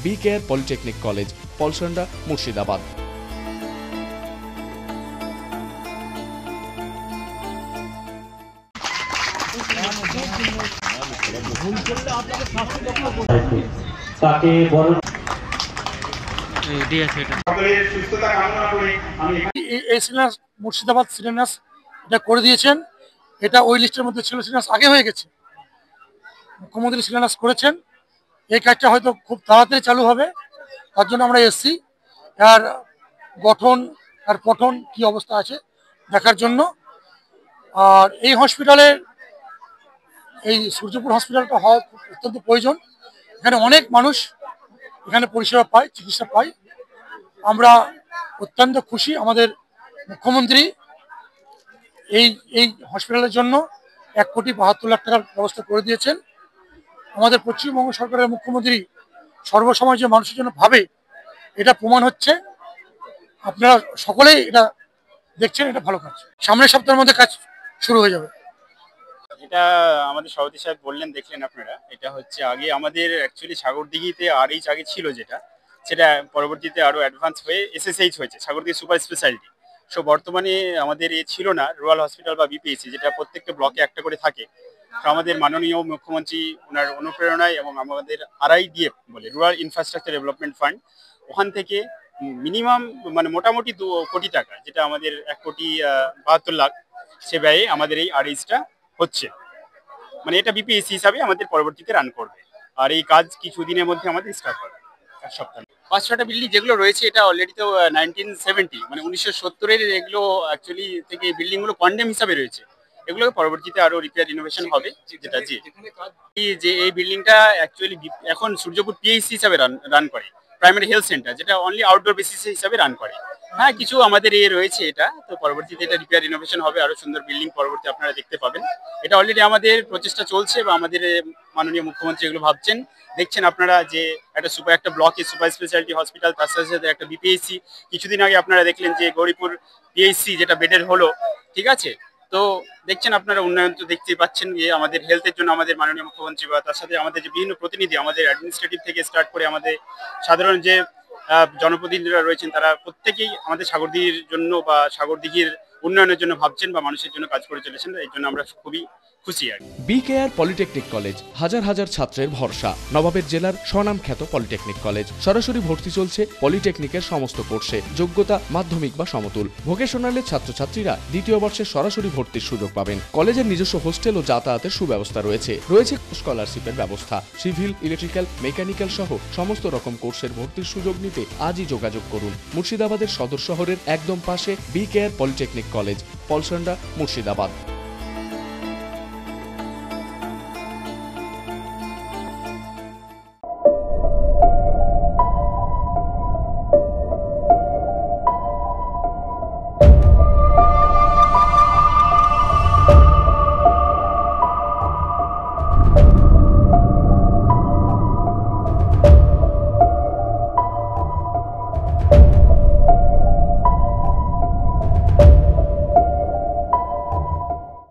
B care polytechnic college, Palsanda, Murshidabad. এই শিলান্যাস মুর্শিদাবাদ শিলান্যাস এটা করে দিয়েছেন। এটা ওই লিস্টের মধ্যে ছিল, শিলান্যাস আগে হয়ে গেছে, মুখ্যমন্ত্রী শিলান্যাস করেছেন। এই কাজটা হয়তো খুব তাড়াতাড়ি চালু হবে, তার জন্য আমরা এসছি আর গঠন আর পঠন কি অবস্থা আছে দেখার জন্য। আর এই হসপিটালের, এই সূর্যপুর হসপিটালটা হওয়া অত্যন্ত প্রয়োজন। এখানে অনেক মানুষ এখানে পরিষেবা পায়, চিকিৎসা পায়। আমরা অত্যন্ত খুশি, আমাদের মুখ্যমন্ত্রী এই এই হসপিটালের জন্য 1,72,00,000 টাকার ব্যবস্থা করে দিয়েছেন। আমাদের পশ্চিমবঙ্গ সরকারের মুখ্যমন্ত্রী সর্বসময় যে মানুষের জন্য ভাবে, এটা প্রমাণ হচ্ছে। আপনারা সকলেই এটা দেখছেন, এটা ভালো কাজ। সামনের সপ্তাহের মধ্যে কাজ শুরু হয়ে যাবে। এটা আমাদের সভাপতি সাহেব বললেন, দেখলেন আপনারা। এটা হচ্ছে আগে আমাদের অ্যাকচুয়ালি সাগরদিঘিতে আরএইচ আগে ছিল, সেটা পরবর্তীতে আরো অ্যাডভান্স হয়ে এসএসএইচ হয়েছে, সাগরদিঘি সুপার স্পেশালিটি। সো বর্তমানে আমাদের ছিল না রুরাল হসপিটাল বা বিপিএসসি, যেটা প্রত্যেকটা ব্লকে একটা করে থাকে। তো আমাদের মাননীয় মুখ্যমন্ত্রী ওনার অনুপ্রেরণায় এবং আমাদের RIDF বলে রুরাল ইনফ্রাস্ট্রাকচার ডেভেলপমেন্ট ফান্ড, ওখান থেকে মিনিমাম মানে মোটামুটি 2 কোটি টাকা, যেটা আমাদের 1,72,00,000 সে ব্যয়ে আমাদের এই আরএইচটা হচ্ছে। মানে এটা বিপিএসসি হিসাবে আমাদের পরবর্তীতে রান করবে। আর এই কাজ কিছুদিনের মধ্যে আমাদের স্টার্ট হবে, এক সপ্তাহ। 5-6টা বিল্ডিং যেগুলো রয়েছে, এটা অলরেডি তো 1970 মানে 1970-এর এগুলো অ্যাকচুয়ালি থেকে বিল্ডিংগুলো কন্ডেম হিসাবে রয়েছে। এগুলো পরবর্তীতে আরো রিপেয়ার রিনোভেশন হবে। যেটা যে এই বিল্ডিংটা অ্যাকচুয়ালি এখন সূর্যপুর পিএইচসি হিসাবে রান করে, প্রাইমারি হেলথ সেন্টার, যেটা অনলি আউটডোর বেসিস হিসাবে রান করে। হ্যাঁ, কিছু আমাদের রয়েছে এটা, তো পরবর্তীতে এটা রিপেয়ার রিনোভেশন হবে, আরো সুন্দর বিল্ডিং পরবর্তী আপনারা দেখতে পাবেন। এটা অলরেডি আমাদের প্রচেষ্টা চলছে বা আমাদের মাননীয় মুখ্যমন্ত্রী এগুলো ভাবছেন, দেখছেন আপনারা, যে একটা ব্লকে সুপার স্পেশালিটি হসপিটাল, তার সাথে সাথে একটা বিপিএইচসি। কিছুদিন আগে আপনারা দেখলেন যে গৌরীপুর পিএইচসি যেটা বেডের হলো, ঠিক আছে। তো দেখছেন আপনারা, উন্নয়ন তো দেখতেই পাচ্ছেন যে আমাদের হেলথের জন্য আমাদের মাননীয় মুখ্যমন্ত্রী বা তার সাথে আমাদের যে বিভিন্ন প্রতিনিধি, আমাদের অ্যাডমিনিস্ট্রেটিভ থেকে স্টার্ট করে আমাদের সাধারণ যে জনপ্রতিনিধিরা রয়েছেন, তারা প্রত্যেকেই আমাদের সাগরদিঘির জন্য বা সাগরদিঘির উন্নয়নের জন্য ভাবছেন বা মানুষের জন্য কাজ করে চলেছেন। এই জন্য আমরা খুবই খুশি। আর বি কেয়ার পলিটেকনিক কলেজ, হাজার হাজার ছাত্রের ভরসা। নবাবের জেলার স্বনামখ্যাত পলিটেকনিক কলেজ। সরাসরি ভর্তি চলছে পলিটেকনিকের সমস্ত কোর্সে। যোগ্যতা মাধ্যমিক বা সমতুল। ভোকেশনালের ছাত্রছাত্রীরা দ্বিতীয় বর্ষে সরাসরি ভর্তির সুযোগ পাবেন। কলেজের নিজস্ব হোস্টেল ও যাতায়াতের সুব্যবস্থা রয়েছে। স্কলারশিপের ব্যবস্থা। সিভিল, ইলেকট্রিক্যাল, মেকানিক্যাল সহ সমস্ত রকম কোর্সের ভর্তির সুযোগ নিতে আজই যোগাযোগ করুন। মুর্শিদাবাদের সদর শহরের একদম পাশে B care polytechnic college, Palsanda, Murshidabad.